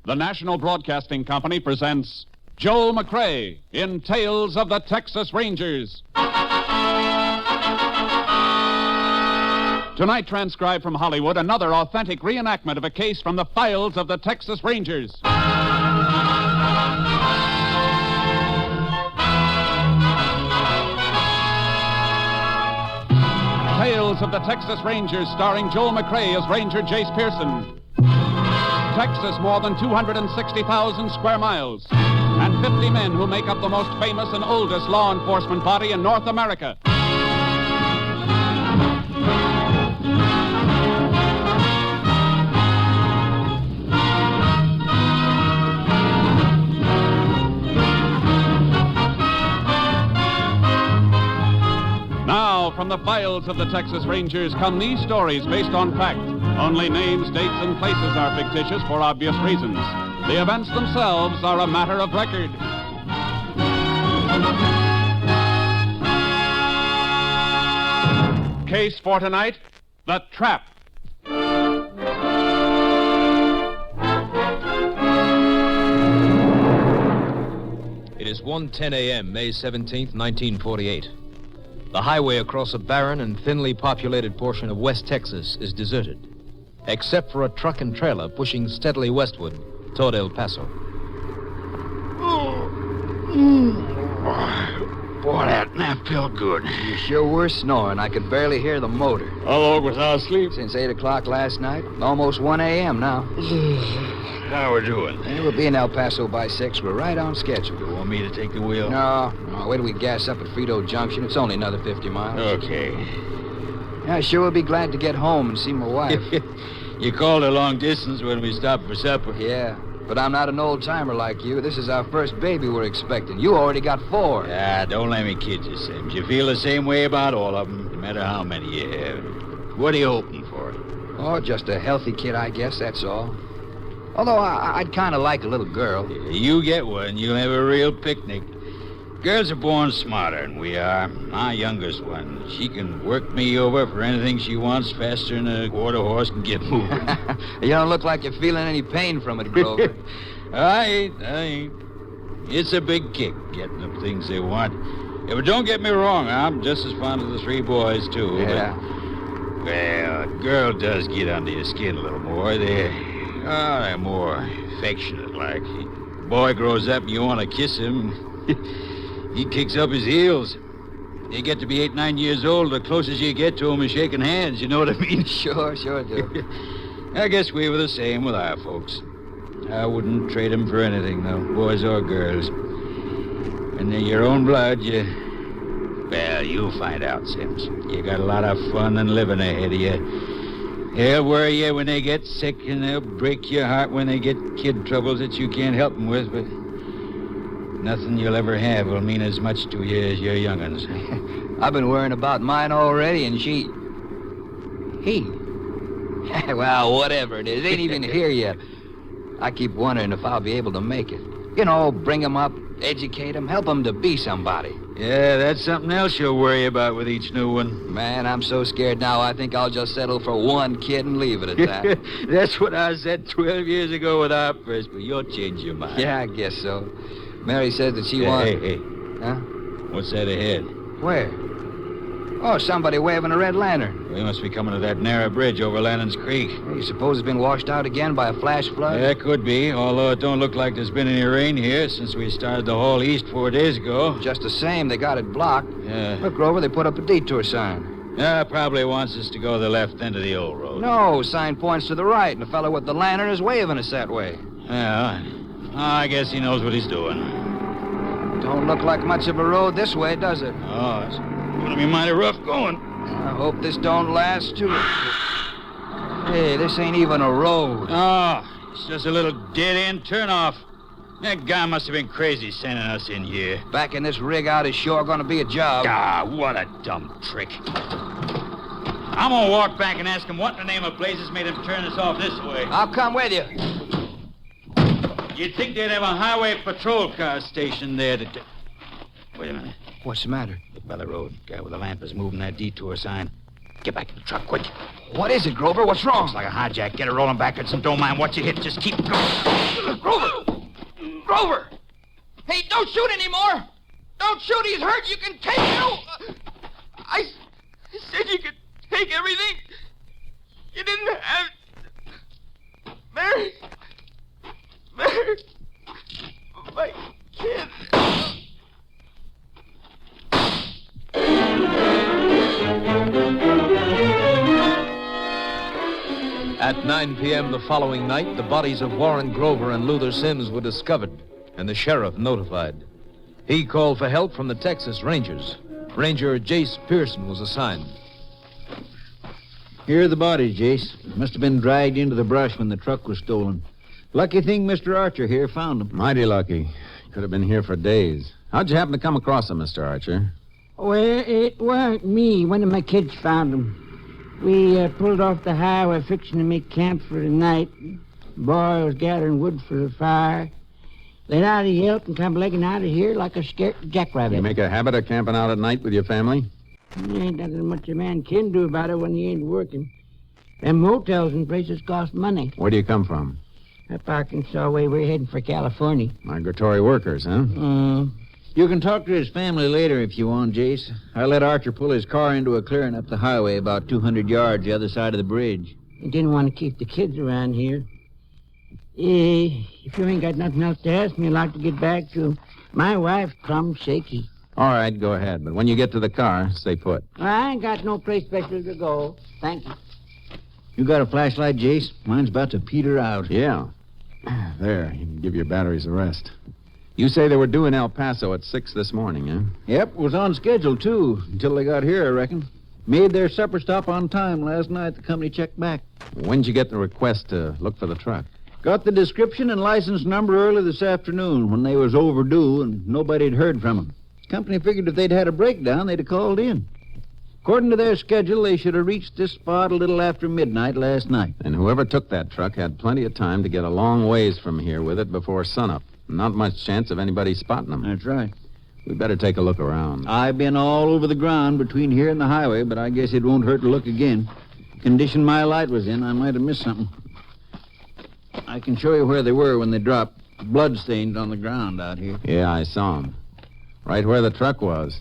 the National Broadcasting Company presents Joel McCrea in Tales of the Texas Rangers. Tonight, transcribed from Hollywood, another authentic reenactment of a case from the files of the Texas Rangers. Tales of the Texas Rangers, starring Joel McCrea as Ranger Jace Pearson. Texas, more than 260,000 square miles, and 50 men who make up the most famous and oldest law enforcement body in North America. Now, from the files of the Texas Rangers come these stories based on fact. Only names, dates, and places are fictitious for obvious reasons. The events themselves are a matter of record. Case for tonight, The Trap. It is 1:10 a.m., May 17th, 1948. The highway across a barren and thinly populated portion of West Texas is deserted, except for a truck and trailer pushing steadily westward toward El Paso. Boy, that nap felt good. You sure were snoring. I could barely hear the motor. How long was I asleep? Since 8 o'clock last night. Almost 1 a.m. now. How we doing? We'll be in El Paso by 6. We're right on schedule. You want me to take the wheel? No. Wait till we gas up at Frito Junction. It's only another 50 miles. Okay. Yeah, I sure would be glad to get home and see my wife. You called a long distance when we stopped for supper. Yeah, but I'm not an old-timer like you. This is our first baby we're expecting. You already got 4. Ah, don't let me kid you, Sims. You feel the same way about all of them, no matter how many you have. What are you hoping for? Oh, just a healthy kid, I guess, that's all. Although I'd kind of like a little girl. You get one, you'll have a real picnic. Girls are born smarter than we are. My youngest one, she can work me over for anything she wants faster than a quarter horse can get moving. You don't look like you're feeling any pain from it, Grover. I ain't. It's a big kick getting them things they want. Yeah, but don't get me wrong, I'm just as fond of the 3 boys, too. Yeah. But, well, a girl does get under your skin a little more. They're more affectionate, like. Boy grows up and you want to kiss him. He kicks up his heels. You get to be 8, 9 years old, the closest you get to him is shaking hands, you know what I mean? Sure do. I guess we were the same with our folks. I wouldn't trade them for anything, though, boys or girls. And they're your own blood, well, you'll find out, Sims. You got a lot of fun and living ahead of you. They'll worry you when they get sick, and they'll break your heart when they get kid troubles that you can't help them with, but nothing you'll ever have will mean as much to you as your young'uns. I've been worrying about mine already, and he. Well, whatever it is, ain't even here yet. I keep wondering if I'll be able to make it. You know, bring him up, educate him, help him to be somebody. Yeah, that's something else you'll worry about with each new one. Man, I'm so scared now, I think I'll just settle for 1 kid and leave it at that. That's what I said 12 years ago with our first, but you'll change your mind. Yeah, I guess so. Mary said that she wants... Hey. Huh? What's that ahead? Where? Oh, somebody waving a red lantern. We must be coming to that narrow bridge over Lannon's Creek. Hey, you suppose it's been washed out again by a flash flood? Yeah, could be, although it don't look like there's been any rain here since we started the haul east 4 days ago. Just the same, they got it blocked. Yeah. Look, Grover, they put up a detour sign. Yeah, probably wants us to go the left end of the old road. No, sign points to the right, and the fellow with the lantern is waving us that way. Yeah, I guess he knows what he's doing. Don't look like much of a road this way, does it? Oh, it's gonna be mighty rough going. I hope this don't last too. Hey, this ain't even a road. Oh, it's just a little dead-end turnoff. That guy must have been crazy sending us in here. Backing this rig out is sure gonna be a job. Ah, what a dumb trick. I'm gonna walk back and ask him what in the name of blazes made him turn us off this way. I'll come with you. You'd think they'd have a highway patrol car stationed there to... Wait a minute. What's the matter? Look by the road. Guy with the lamp is moving that detour sign. Get back in the truck, quick. What is it, Grover? What's wrong? Looks like a hijack. Get it rolling backwards and don't mind what you hit. Just keep going. Grover! Grover! Hey, don't shoot anymore! Don't shoot, he's hurt. You can take him. I said you could take everything. You didn't have... Mary. My kid. At 9 p.m. the following night, the bodies of Warren Grover and Luther Sims were discovered, and the sheriff notified. He called for help from the Texas Rangers. Ranger Jace Pearson was assigned. Here are the bodies, Jace. Must have been dragged into the brush when the truck was stolen. Lucky thing Mr. Archer here found them. Mighty lucky. Could have been here for days. How'd you happen to come across them, Mr. Archer? Well, it weren't me. One of my kids found them. We pulled off the highway fixing to make camp for the night. Boy was gathering wood for the fire. Let out a yelp and come legging out of here like a scared jackrabbit. You make a habit of camping out at night with your family? There ain't nothing much a man can do about it when he ain't working. Them motels and places cost money. Where do you come from? Up Arkansas way, we're heading for California. Migratory workers, huh? You can talk to his family later if you want, Jace. I let Archer pull his car into a clearing up the highway about 200 yards the other side of the bridge. He didn't want to keep the kids around here. If you ain't got nothing else to ask me, I'd like to get back to my wife, plumb shaky. All right, go ahead. But when you get to the car, stay put. I ain't got no place special to go. Thank you. You got a flashlight, Jace? Mine's about to peter out. Yeah. There, you can give your batteries a rest. You say they were due in El Paso at 6 this morning, huh? Yep, was on schedule, too, until they got here, I reckon. Made their supper stop on time last night. The company checked back. When'd you get the request to look for the truck? Got the description and license number early this afternoon when they was overdue and nobody'd heard from them. Company figured if they'd had a breakdown, they'd have called in. According to their schedule, they should have reached this spot a little after midnight last night. And whoever took that truck had plenty of time to get a long ways from here with it before sunup. Not much chance of anybody spotting them. That's right. We better take a look around. I've been all over the ground between here and the highway, but I guess it won't hurt to look again. Condition my light was in, I might have missed something. I can show you where they were when they dropped. Bloodstains on the ground out here. Yeah, I saw them. Right where the truck was.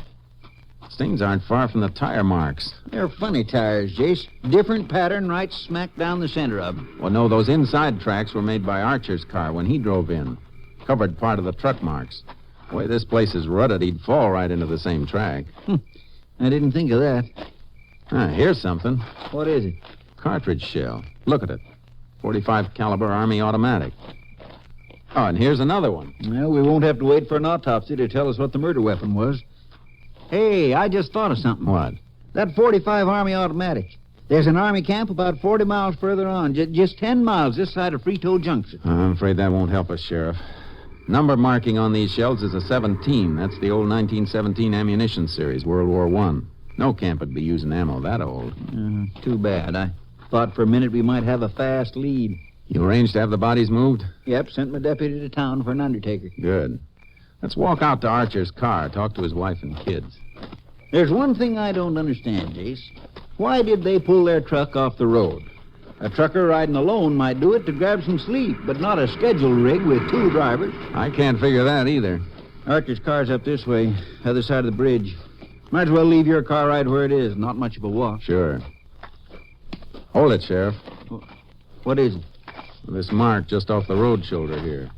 Stains aren't far from the tire marks. They're funny tires, Jace. Different pattern right smack down the center of them. Well, no, those inside tracks were made by Archer's car when he drove in. Covered part of the truck marks. The way this place is rutted, he'd fall right into the same track. I didn't think of that. Here's something. What is it? Cartridge shell. Look at it. .45 caliber Army automatic. Oh, and here's another one. Well, we won't have to wait for an autopsy to tell us what the murder weapon was. Hey, I just thought of something. What? That .45 Army automatic. There's an Army camp about 40 miles further on. Just 10 miles this side of Frito Junction. I'm afraid that won't help us, Sheriff. Number marking on these shells is a 17. That's the old 1917 ammunition series, World War I. No camp would be using ammo that old. Too bad. I thought for a minute we might have a fast lead. You arranged to have the bodies moved? Yep, sent my deputy to town for an undertaker. Good. Let's walk out to Archer's car, talk to his wife and kids. There's one thing I don't understand, Jace. Why did they pull their truck off the road? A trucker riding alone might do it to grab some sleep, but not a scheduled rig with two drivers. I can't figure that either. Archer's car's up this way, other side of the bridge. Might as well leave your car right where it is. Not much of a walk. Sure. Hold it, Sheriff. What is it? This mark just off the road shoulder here.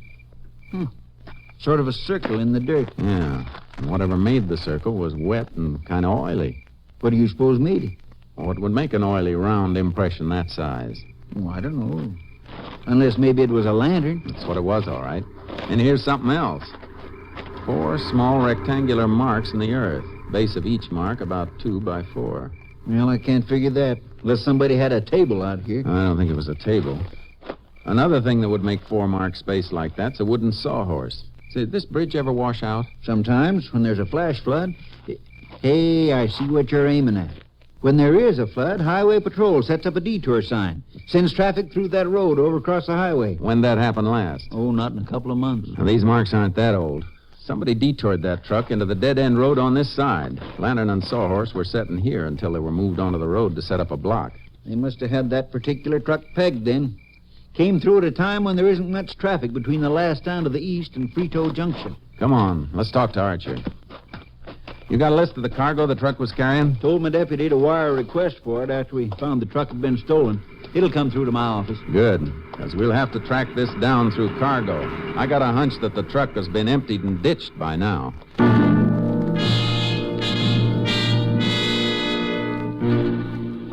Sort of a circle in the dirt. Yeah. And whatever made the circle was wet and kind of oily. What do you suppose made it? What would make an oily, round impression that size? Oh, I don't know. Unless maybe it was a lantern. That's what it was, all right. And here's something else. 4 small rectangular marks in the earth. Base of each mark about 2 by 4. Well, I can't figure that. Unless somebody had a table out here. I don't think it was a table. Another thing that would make 4 marks spaced like that's a wooden sawhorse. Did this bridge ever wash out? Sometimes, when there's a flash flood. Hey, I see what you're aiming at. When there is a flood, Highway Patrol sets up a detour sign. Sends traffic through that road over across the highway. When that happened last? Oh, not in a couple of months. Now, these marks aren't that old. Somebody detoured that truck into the dead-end road on this side. Lantern and Sawhorse were setting here until they were moved onto the road to set up a block. They must have had that particular truck pegged then. Came through at a time when there isn't much traffic between the last town to the east and Frito Junction. Come on, let's talk to Archer. You got a list of the cargo the truck was carrying? Told my deputy to wire a request for it after we found the truck had been stolen. It'll come through to my office. Good, because we'll have to track this down through cargo. I got a hunch that the truck has been emptied and ditched by now.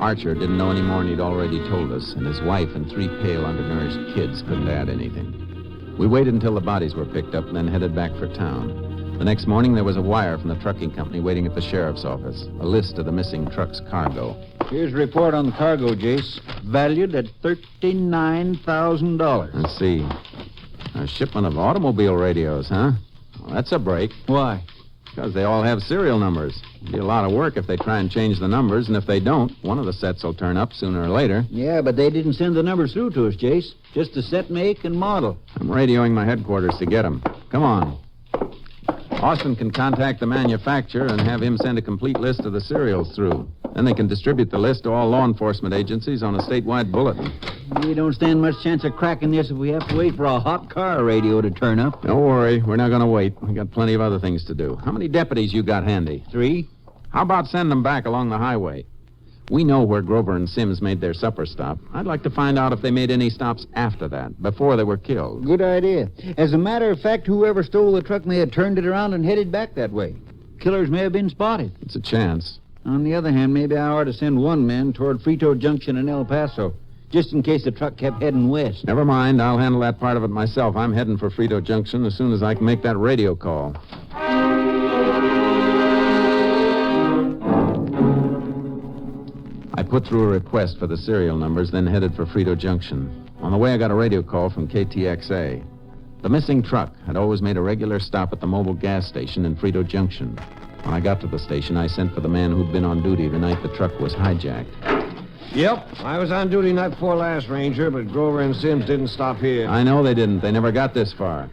Archer didn't know any more than he'd already told us, and his wife and 3 pale, undernourished kids couldn't add anything. We waited until the bodies were picked up and then headed back for town. The next morning, there was a wire from the trucking company waiting at the sheriff's office. A list of the missing truck's cargo. Here's a report on the cargo, Jace. Valued at $39,000. Let's see. A shipment of automobile radios, huh? Well, that's a break. Why? Because they all have serial numbers. It'll be a lot of work if they try and change the numbers, and if they don't, one of the sets will turn up sooner or later. Yeah, but they didn't send the numbers through to us, Jace. Just the set, make, and model. I'm radioing my headquarters to get them. Come on. Austin can contact the manufacturer and have him send a complete list of the serials through. Then they can distribute the list to all law enforcement agencies on a statewide bulletin. We don't stand much chance of cracking this if we have to wait for a hot car radio to turn up. Don't worry. We're not going to wait. We got plenty of other things to do. How many deputies you got handy? 3. How about sending them back along the highway? We know where Grover and Sims made their supper stop. I'd like to find out if they made any stops after that, before they were killed. Good idea. As a matter of fact, whoever stole the truck may have turned it around and headed back that way. Killers may have been spotted. It's a chance. On the other hand, maybe I ought to send one man toward Frito Junction in El Paso, just in case the truck kept heading west. Never mind. I'll handle that part of it myself. I'm heading for Frito Junction as soon as I can make that radio call. I put through a request for the serial numbers, then headed for Frito Junction. On the way, I got a radio call from KTXA. The missing truck had always made a regular stop at the mobile gas station in Frito Junction. When I got to the station, I sent for the man who'd been on duty the night the truck was hijacked. Yep, I was on duty night before last, Ranger, but Grover and Sims didn't stop here. I know they didn't. They never got this far.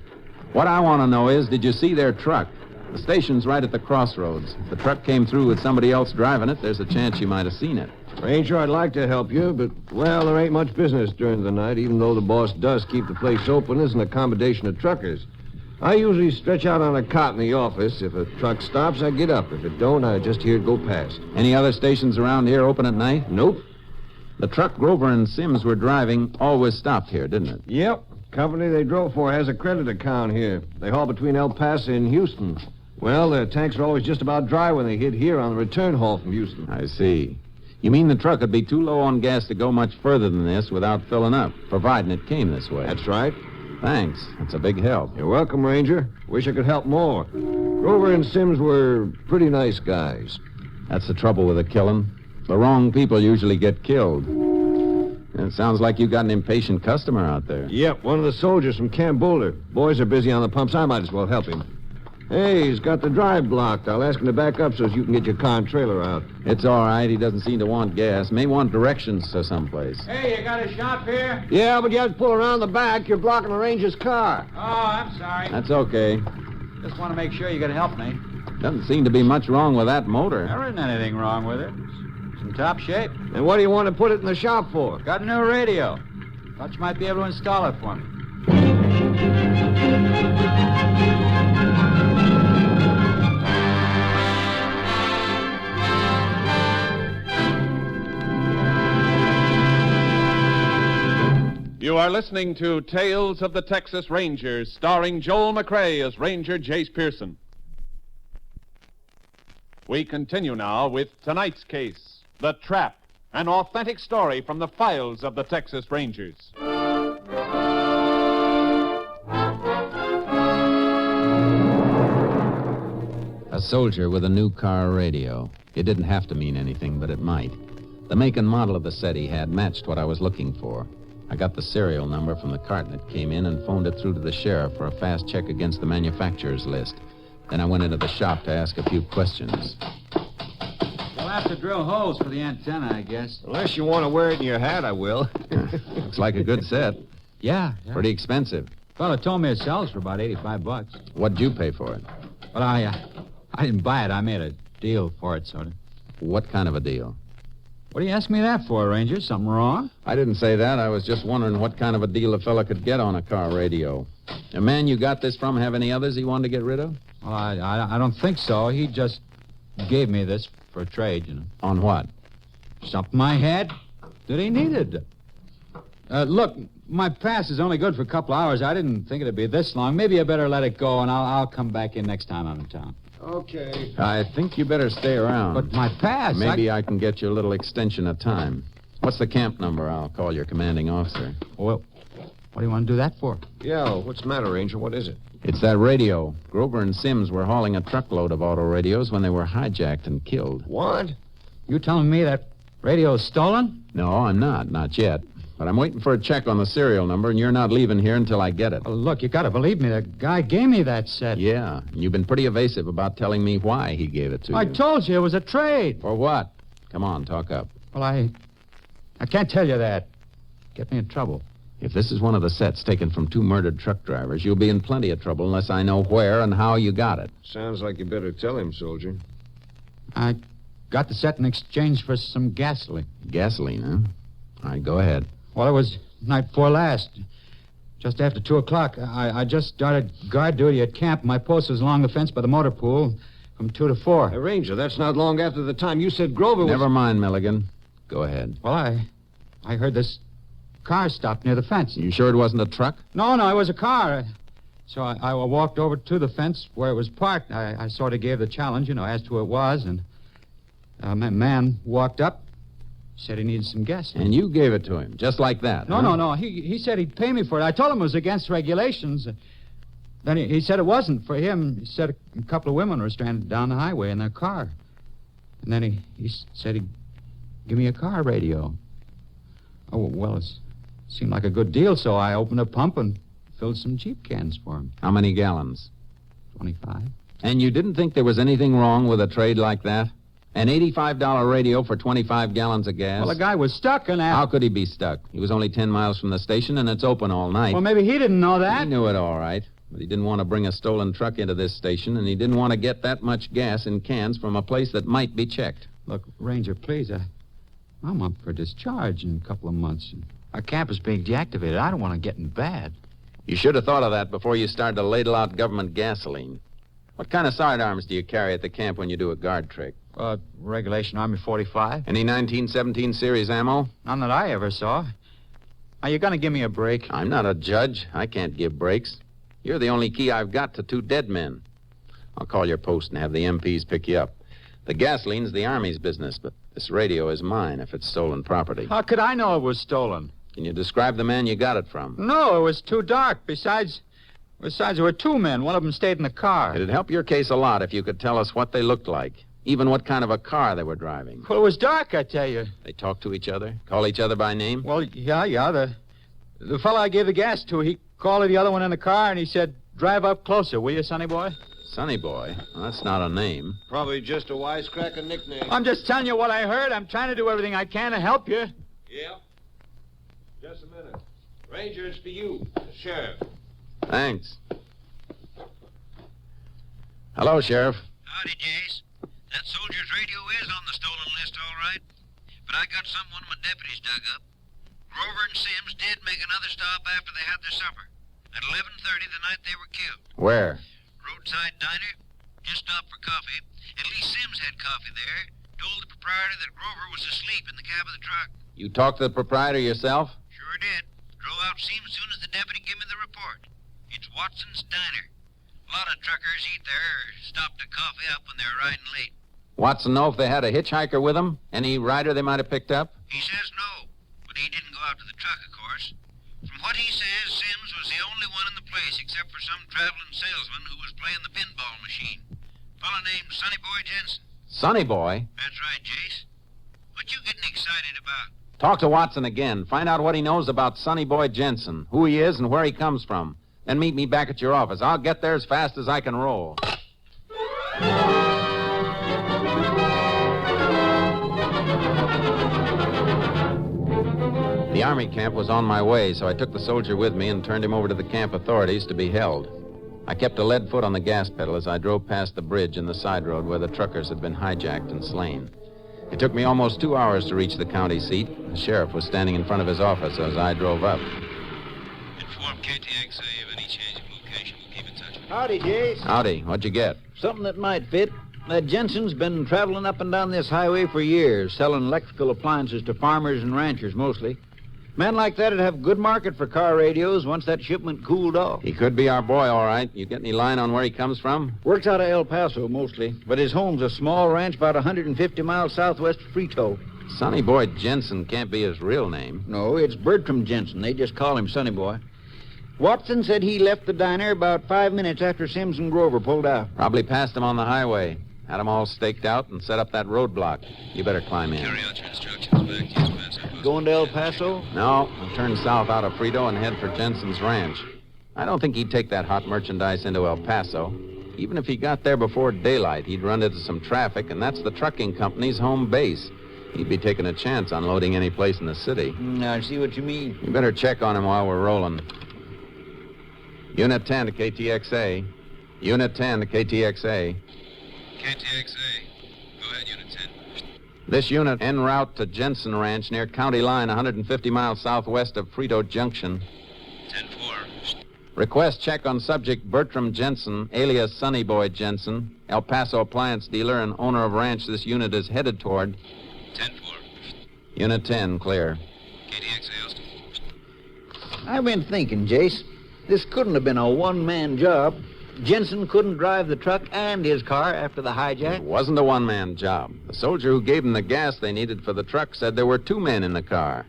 What I want to know is, did you see their truck? The station's right at the crossroads. If the truck came through with somebody else driving it, there's a chance you might have seen it. Ranger, I'd like to help you, but, well, there ain't much business during the night, even though the boss does keep the place open as an accommodation of truckers. I usually stretch out on a cot in the office. If a truck stops, I get up. If it don't, I just hear it go past. Any other stations around here open at night? Nope. The truck Grover and Sims were driving always stopped here, didn't it? Yep. Company they drove for has a credit account here. They haul between El Paso and Houston. Well, their tanks are always just about dry when they hit here on the return haul from Houston. I see. You mean the truck would be too low on gas to go much further than this without filling up, providing it came this way? That's right. Thanks. That's a big help. You're welcome, Ranger. Wish I could help more. Grover and Sims were pretty nice guys. That's the trouble with a killing. The wrong people usually get killed. It sounds like you got an impatient customer out there. Yep, one of the soldiers from Camp Boulder. Boys are busy on the pumps. I might as well help him. Hey, he's got the drive blocked. I'll ask him to back up so you can get your car and trailer out. It's all right. He doesn't seem to want gas. May want directions to someplace. Hey, you got a shop here? Yeah, but you have to pull around the back. You're blocking the ranger's car. Oh, I'm sorry. That's okay. Just want to make sure you can help me. Doesn't seem to be much wrong with that motor. There isn't anything wrong with it. It's in top shape. And what do you want to put it in the shop for? Got a new radio. Thought you might be able to install it for me. You are listening to Tales of the Texas Rangers, starring Joel McCrea as Ranger Jace Pearson. We continue now with tonight's case, The Trap, an authentic story from the files of the Texas Rangers. A soldier with a new car radio. It didn't have to mean anything, but it might. The make and model of the set he had matched what I was looking for. I got the serial number from the carton it came in and phoned it through to the sheriff for a fast check against the manufacturer's list. Then I went into the shop to ask a few questions. You'll have to drill holes for the antenna, I guess. Unless you want to wear it in your hat, I will. Looks like a good set. Yeah. Pretty expensive. Fella told me it sells for about $85. What'd you pay for it? But I didn't buy it. I made a deal for it, sort of. What kind of a deal? What do you ask me that for, Ranger? Something wrong? I didn't say that. I was just wondering what kind of a deal a fella could get on a car radio. The man you got this from have any others he wanted to get rid of? Well, I don't think so. He just gave me this for a trade, you know. On what? Something I had that he needed. Look, my pass is only good for a couple hours. I didn't think it'd be this long. Maybe you better let it go, and I'll come back in next time I'm in town. Okay. I think you better stay around. But my pass... Maybe I can get you a little extension of time. What's the camp number? I'll call your commanding officer. Well, what do you want to do that for? Yeah, what's the matter, Ranger? What is it? It's that radio. Grover and Sims were hauling a truckload of auto radios when they were hijacked and killed. What? You telling me that radio's stolen? No, I'm not. Not yet. But I'm waiting for a check on the serial number, and you're not leaving here until I get it. Well, look, you gotta believe me. The guy gave me that set. Yeah, and you've been pretty evasive about telling me why he gave it to you. I told you it was a trade. For what? Come on, talk up. Well, I can't tell you that. Get me in trouble. If this is one of the sets taken from 2 murdered truck drivers, you'll be in plenty of trouble unless I know where and how you got it. Sounds like you better tell him, soldier. I got the set in exchange for some gasoline. Gasoline, huh? All right, go ahead. Well, it was night before last. Just after 2 o'clock. I just started guard duty at camp. My post was along the fence by the motor pool from 2 to 4. Hey, Ranger, that's not long after the time you said Grover was... Never mind, Milligan. Go ahead. Well, I heard this car stop near the fence. You sure it wasn't a truck? No, it was a car. So I walked over to the fence where it was parked. I sort of gave the challenge, asked who it was, and a man walked up, said he needed some gas. And you gave it to him, just like that? No. He said he'd pay me for it. I told him it was against regulations. Then he said it wasn't for him. He said a couple of women were stranded down the highway in their car. And then he said he'd give me a car radio. Oh, well, it seemed like a good deal, so I opened a pump and filled some Jeep cans for him. How many gallons? 25. And you didn't think there was anything wrong with a trade like that? An $85 radio for 25 gallons of gas? Well, the guy was stuck in that... How could he be stuck? He was only 10 miles from the station, and it's open all night. Well, maybe he didn't know that. He knew it all right. But he didn't want to bring a stolen truck into this station, and he didn't want to get that much gas in cans from a place that might be checked. Look, Ranger, please, I'm up for discharge in a couple of months. Our camp is being deactivated. I don't want to get in bad. You should have thought of that before you started to ladle out government gasoline. What kind of sidearms do you carry at the camp when you do a guard trick? Regulation Army 45. Any 1917 series ammo? None that I ever saw. Are you going to give me a break? I'm not a judge. I can't give breaks. You're the only key I've got to 2 dead men. I'll call your post and have the MPs pick you up. The gasoline's the Army's business, but this radio is mine if it's stolen property. How could I know it was stolen? Can you describe the man you got it from? No, it was too dark. Besides, there were 2 men. One of them stayed in the car. It'd help your case a lot if you could tell us what they looked like, even what kind of a car they were driving. Well, it was dark, I tell you. They talk to each other? Call each other by name? Well, yeah. The fellow I gave the gas to, he called the other one in the car, and he said, "Drive up closer, will you, sonny boy?" Sonny Boy? Well, that's not a name. Probably just a wisecracker nickname. I'm just telling you what I heard. I'm trying to do everything I can to help you. Yeah. Just a minute. Ranger, it's for you, the sheriff. Thanks. Hello, Sheriff. Howdy, Jace. That soldier's radio is on the stolen list, all right. But I got something one of my deputies dug up. Grover and Sims did make another stop after they had their supper. At 11:30 the night they were killed. Where? Roadside diner. Just stopped for coffee. At least Sims had coffee there. Told the proprietor that Grover was asleep in the cab of the truck. You talked to the proprietor yourself? Sure did. Drove out to see him as soon as the deputy gave me the report. It's Watson's Diner. A lot of truckers eat there or stop to coffee up when they're riding late. Watson know if they had a hitchhiker with them? Any rider they might have picked up? He says no, but he didn't go out to the truck, of course. From what he says, Sims was the only one in the place except for some traveling salesman who was playing the pinball machine. Fellow named Sonny Boy Jensen. Sonny Boy? That's right, Jace. What you getting excited about? Talk to Watson again. Find out what he knows about Sonny Boy Jensen, who he is and where he comes from. Then meet me back at your office. I'll get there as fast as I can roll. The Army camp was on my way, so I took the soldier with me and turned him over to the camp authorities to be held. I kept a lead foot on the gas pedal as I drove past the bridge in the side road where the truckers had been hijacked and slain. It took me almost 2 hours to reach the county seat. The sheriff was standing in front of his office as I drove up. Inform KTXA of any change of location. We'll keep in touch with you. Howdy, Jace. Howdy, what'd you get? Something that might fit. That Jensen's been traveling up and down this highway for years, selling electrical appliances to farmers and ranchers mostly. Men like that'd have good market for car radios once that shipment cooled off. He could be our boy, all right. You get any line on where he comes from? Works out of El Paso mostly, but his home's a small ranch about 150 miles southwest of Frito. Sonny Boy Jensen can't be his real name. No, it's Bertram Jensen. They just call him Sonny Boy. Watson said he left the diner about 5 minutes after Sims and Grover pulled out. Probably passed him on the highway. Had them all staked out and set up that roadblock. You better climb in. Carry out your instructions back to El Paso. Going to El Paso? No, I'll turn south out of Frito and head for Jensen's ranch. I don't think he'd take that hot merchandise into El Paso. Even if he got there before daylight, he'd run into some traffic, and that's the trucking company's home base. He'd be taking a chance on loading any place in the city. I see what you mean. You better check on him while we're rolling. Unit 10 to KTXA. Unit 10 to KTXA. KTXA. Go ahead, Unit 10. This unit en route to Jensen Ranch near County Line, 150 miles southwest of Frito Junction. 10-4. Request check on subject Bertram Jensen, alias Sonny Boy Jensen, El Paso appliance dealer and owner of ranch this unit is headed toward. 10-4. Unit 10, clear. KTXA, Austin. I've been thinking, Jace. This couldn't have been a one-man job. Jensen couldn't drive the truck and his car after the hijack. It wasn't a one-man job. The soldier who gave them the gas they needed for the truck said there were 2 men in the car.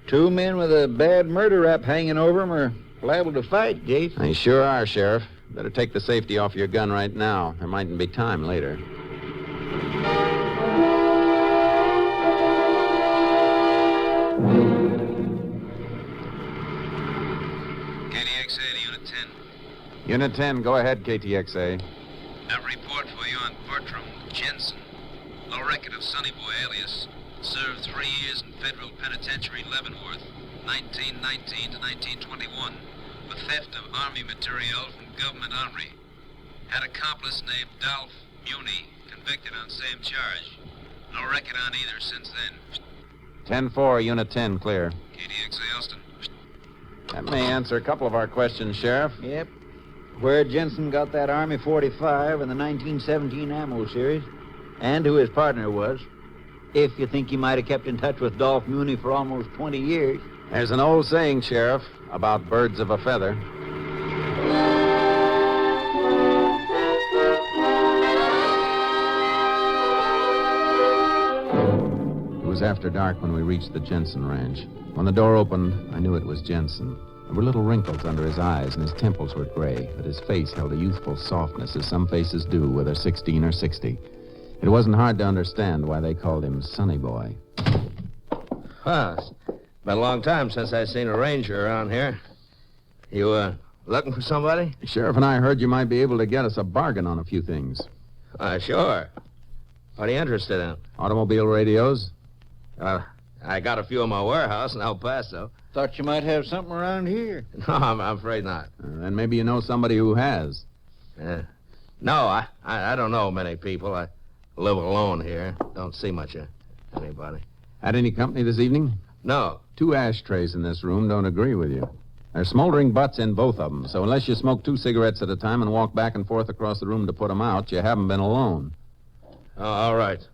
2 men with a bad murder rap hanging over them are liable to fight, Jace. They sure are, Sheriff. Better take the safety off your gun right now. There mightn't be time later. KTXA to Unit 10. Unit 10, go ahead, KTXA. A report for you on Bertram Jensen. No record of Sonny Boy alias. Served 3 years in federal penitentiary Leavenworth, 1919 to 1921, for theft of Army material from government armory. Had accomplice named Dolph Muni, convicted on same charge. No record on either since then. 10-4, Unit 10, clear. KTXA Austin. That may answer a couple of our questions, Sheriff. Yep. Where Jensen got that Army 45 and the 1917 ammo series, and who his partner was. If you think he might have kept in touch with Dolph Muni for almost 20 years. There's an old saying, Sheriff, about birds of a feather. It was after dark when we reached the Jensen ranch. When the door opened, I knew it was Jensen. There were little wrinkles under his eyes, and his temples were gray, but his face held a youthful softness, as some faces do, whether 16 or 60. It wasn't hard to understand why they called him Sonny Boy. Well, it's been a long time since I seen a ranger around here. You, looking for somebody? The sheriff and I heard you might be able to get us a bargain on a few things. Sure. What are you interested in? Automobile radios? I got a few in my warehouse in El Paso. Thought you might have something around here. No, I'm afraid not. Then maybe you know somebody who has. No, I don't know many people. I live alone here. Don't see much of anybody. Had any company this evening? No. 2 ashtrays in this room don't agree with you. There's smoldering butts in both of them, so unless you smoke 2 cigarettes at a time and walk back and forth across the room to put them out, you haven't been alone. Oh, all right.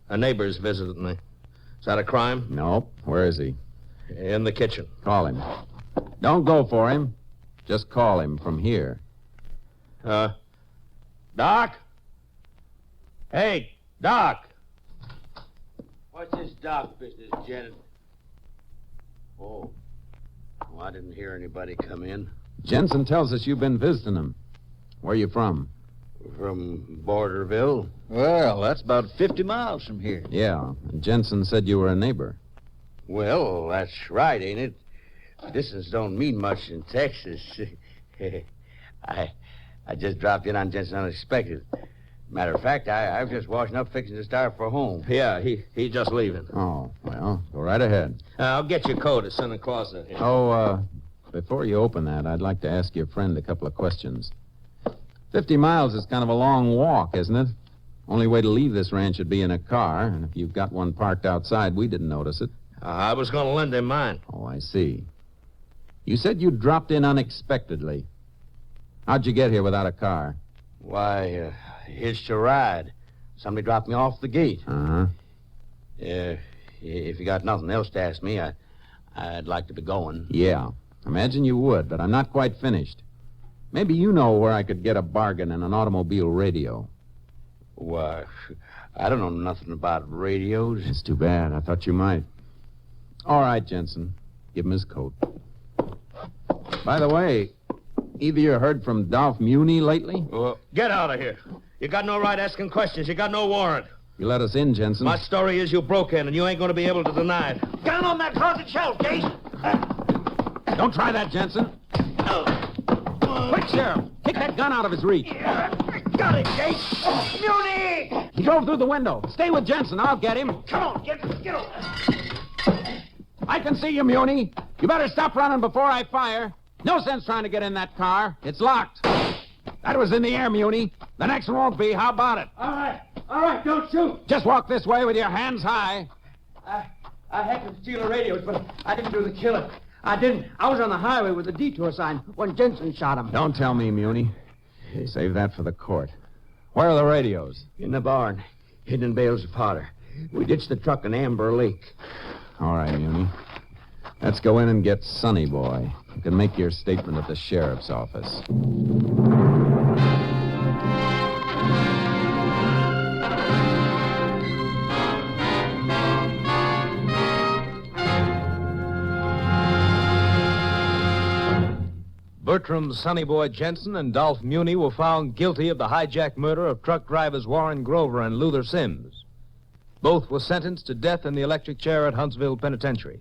A neighbor's visited me. Is that a crime? Nope. Where is he? In the kitchen. Call him. Don't go for him. Just call him from here. Doc? Hey, Doc. What's this Doc business, Janet? Oh. Well, I didn't hear anybody come in. Jensen tells us you've been visiting him. Where you from? From Borderville. Well, that's about 50 miles from here. Yeah, and Jensen said you were a neighbor. Well, that's right, ain't it? Distance don't mean much in Texas. I just dropped in on Jensen unexpected. Matter of fact, I was just washing up fixing to start for home. Yeah, he's just leaving. Oh, well, go right ahead. I'll get your coat at Santa Claus in here. Oh, before you open that, I'd like to ask your friend a couple of questions. 50 miles is kind of a long walk, isn't it? Only way to leave this ranch would be in a car, and if you've got one parked outside, we didn't notice it. I was going to lend him mine. Oh, I see. You said you dropped in unexpectedly. How'd you get here without a car? Why, hitched a ride. Somebody dropped me off the gate. Uh-huh. If you got nothing else to ask me, I'd like to be going. Yeah, imagine you would, but I'm not quite finished. Maybe you know where I could get a bargain in an automobile radio. Why, I don't know nothing about radios. It's too bad. I thought you might. All right, Jensen. Give him his coat. By the way, either you heard from Dolph Muni lately? Well, get out of here. You got no right asking questions. You got no warrant. You let us in, Jensen. My story is you broke in, and you ain't going to be able to deny it. Down on that closet shelf, Case. Don't try that, Jensen. Quick, Sheriff. Take that gun out of his reach. Got it, Case. Muni! He drove through the window. Stay with Jensen. I'll get him. Come on, get over. I can see you, Muni. You better stop running before I fire. No sense trying to get in that car. It's locked. That was in the air, Muni. The next one won't be. How about it? All right, don't shoot. Just walk this way with your hands high. I had to steal the radios, but I didn't do the killing. I didn't. I was on the highway with the detour sign when Jensen shot him. Don't tell me, Muni. Save that for the court. Where are the radios? In the barn, hidden in bales of powder. We ditched the truck in Amber Lake. All right, Muni. Let's go in and get Sonny Boy. You can make your statement at the sheriff's office. Bertram Sonny Boy Jensen and Dolph Muni were found guilty of the hijacked murder of truck drivers Warren Grover and Luther Sims. Both were sentenced to death in the electric chair at Huntsville Penitentiary.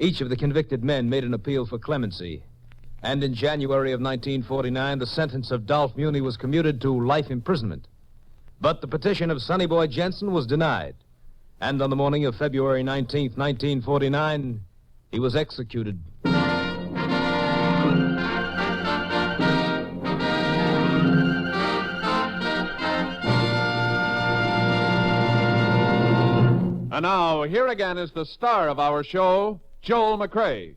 Each of the convicted men made an appeal for clemency, and in January of 1949, the sentence of Dolph Muni was commuted to life imprisonment. But the petition of Sonny Boy Jensen was denied, and on the morning of February 19th, 1949, he was executed. And now, here again is the star of our show, Joel McCrea.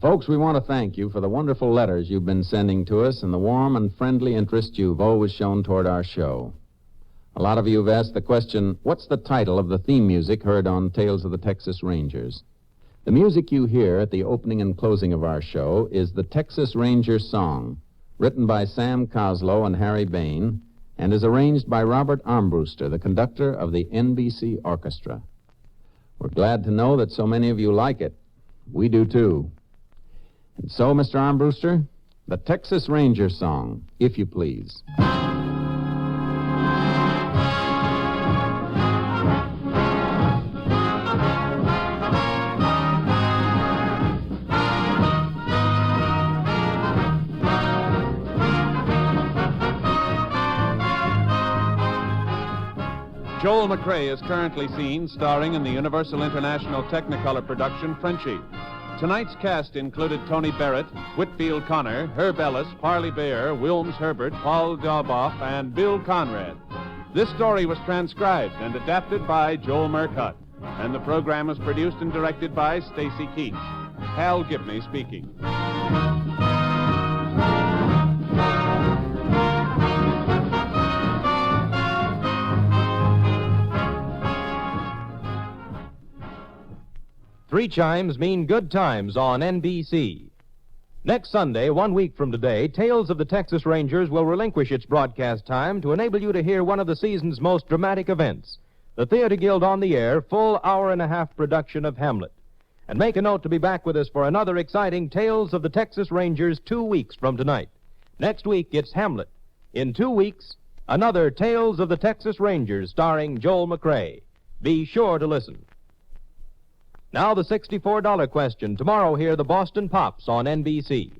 Folks, we want to thank you for the wonderful letters you've been sending to us and the warm and friendly interest you've always shown toward our show. A lot of you have asked the question, what's the title of the theme music heard on Tales of the Texas Rangers? The music you hear at the opening and closing of our show is the Texas Ranger Song, written by Sam Coslow and Harry Bain, and is arranged by Robert Armbruster, the conductor of the NBC Orchestra. We're glad to know that so many of you like it. We do, too. And so, Mr. Armbruster, the Texas Ranger Song, if you please. Joel McCrea is currently seen starring in the Universal International Technicolor production Frenchie. Tonight's cast included Tony Barrett, Whitfield Connor, Herb Ellis, Parley Bear, Wilms Herbert, Paul Dauboff, and Bill Conrad. This story was transcribed and adapted by Joel Murcutt, and the program was produced and directed by Stacy Keach. Hal Gibney speaking. Three chimes mean good times on NBC. Next Sunday, 1 week from today, Tales of the Texas Rangers will relinquish its broadcast time to enable you to hear one of the season's most dramatic events, the Theater Guild on the Air full hour-and-a-half production of Hamlet. And make a note to be back with us for another exciting Tales of the Texas Rangers 2 weeks from tonight. Next week, it's Hamlet. In 2 weeks, another Tales of the Texas Rangers starring Joel McCrea. Be sure to listen. Now the $64 question. Tomorrow, hear the Boston Pops on NBC.